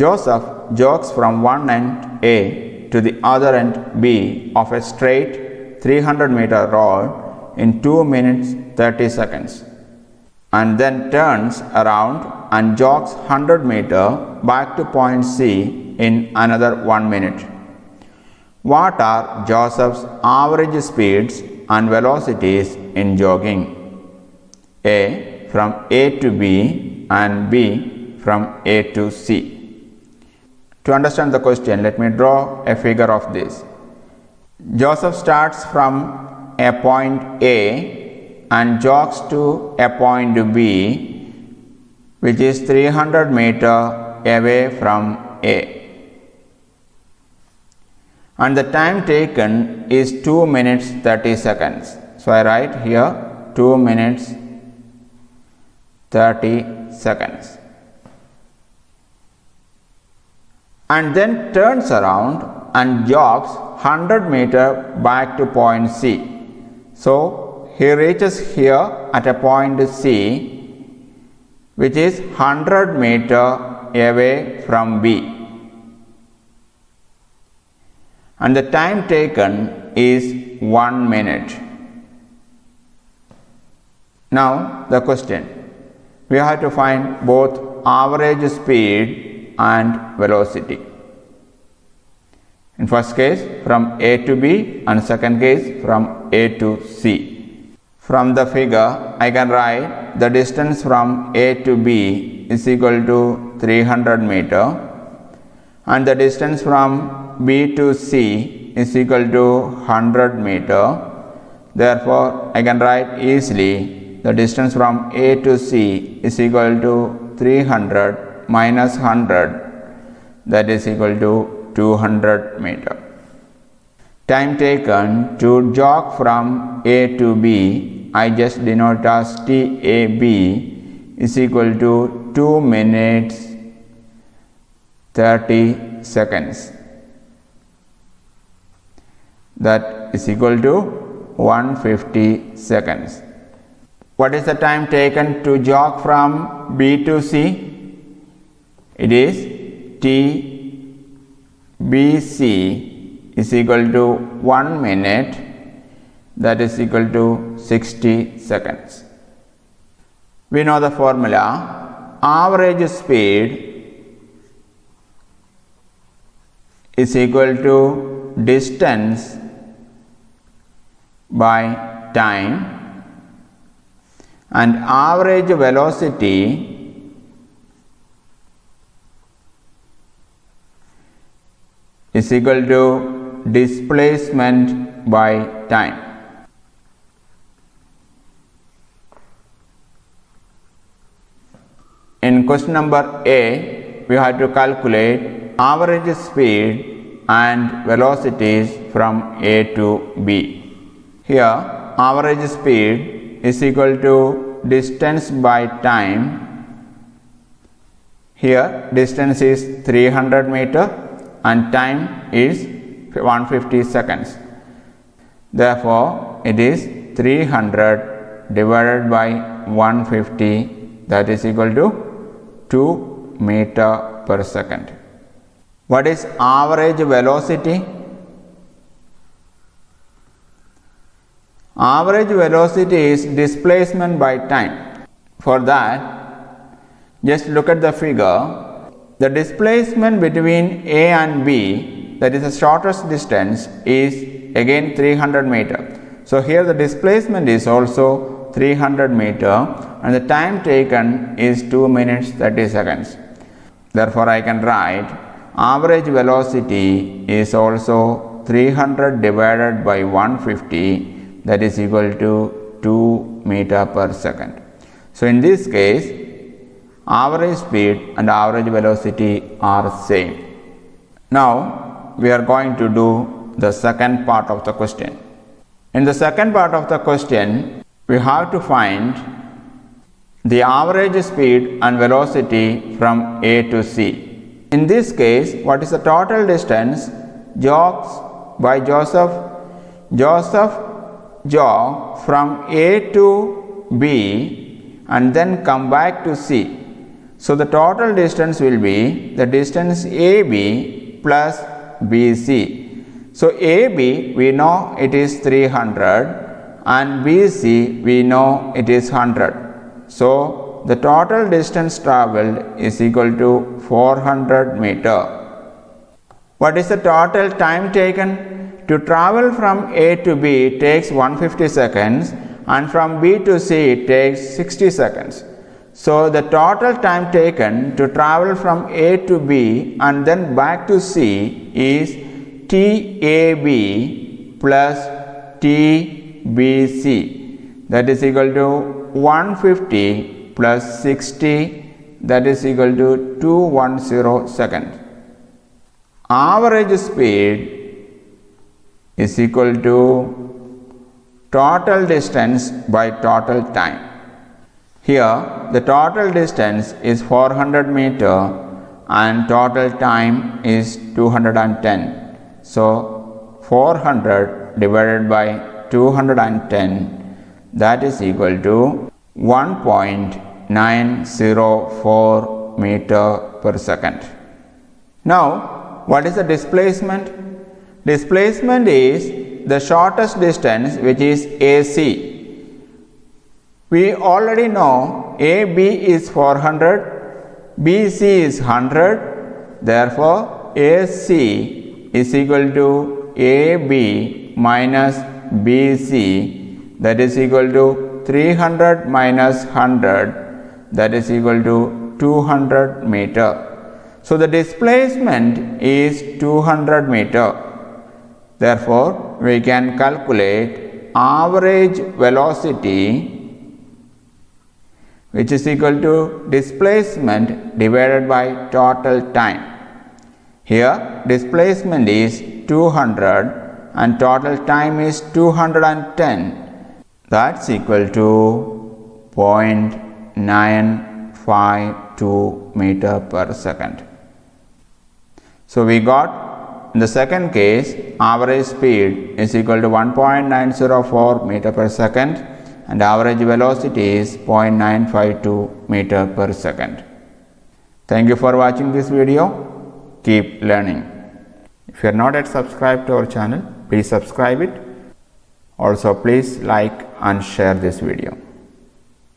Joseph jogs from one end A to the other end B of a straight 300-meter road in 2 minutes 30 seconds and then turns around and jogs 100 meters back to point C in another 1 minute. What are Joseph's average speeds and velocities in jogging? A. From A to B and B from A to C. To understand the question, let me draw a figure of this. Joseph starts from a point A and jogs to a point B, which is 300 meters away from A. And the time taken is 2 minutes 30 seconds. So I write here 2 minutes 30 seconds. And then turns around and jogs 100 meters back to point C. So he reaches here at a point C, which is 100 meters away from B. And the time taken is 1 minute. Now the question, we have to find both average speed and velocity. In first case from A to B and second case from A to C. From the figure I can write the distance from A to B is equal to 300 meters and the distance from B to C is equal to 100 meters. Therefore I can write easily the distance from A to C is equal to 300 minus 100, that is equal to 200 meters. Time taken to jog from A to B, I just denote as TAB, is equal to 2 minutes 30 seconds. That is equal to 150 seconds. What is the time taken to jog from B to C? It is TBC is equal to 1 minute, that is equal to 60 seconds. We know the formula. Average speed is equal to distance by time and average velocity is equal to displacement by time. In question number A, we have to calculate average speed and velocities from A to B. Here, average speed is equal to distance by time. Here, distance is 300 meters. And time is 150 seconds. Therefore, it is 300 divided by 150, that is equal to 2 meters per second. What is average velocity? Average velocity is displacement by time. For that, just look at the figure. The displacement between A and B, that is the shortest distance, is again 300 meters. So here the displacement is also 300 meters and the time taken is 2 minutes 30 seconds. Therefore I can write average velocity is also 300 divided by 150, that is equal to 2 meters per second. So in this case, average speed and average velocity are same. Now we are going to do the second part of the question. In the second part of the question, we have to find the average speed and velocity from A to C. In this case, what is the total distance jogs by Joseph? Joseph jog from A to B and then come back to C. So the total distance will be the distance AB plus BC. So AB we know it is 300 and BC we know it is 100. So the total distance travelled is equal to 400 meter. What is the total time taken? To travel from A to B takes 150 seconds and from B to C it takes 60 seconds. So the total time taken to travel from A to B and then back to C is TAB plus TBC, that is equal to 150 plus 60, that is equal to 210 seconds. Average speed is equal to total distance by total time. Here the total distance is 400 meter and total time is 210. So 400 divided by 210, that is equal to 1.904 meter per second. Now what is the displacement? Displacement is the shortest distance, which is AC. We already know AB is 400, BC is 100, therefore AC is equal to AB minus BC, that is equal to 300 minus 100, that is equal to 200 meter. So the displacement is 200 meter. Therefore, we can calculate average velocity, which is equal to displacement divided by total time. Here displacement is 200 and total time is 210, that's equal to 0.952 meter per second. So we got in the second case, average speed is equal to 1.904 meter per second and average velocity is 0.952 meter per second. Thank you for watching this video. Keep learning. If you are not yet subscribed to our channel, please subscribe it. Also, please like and share this video.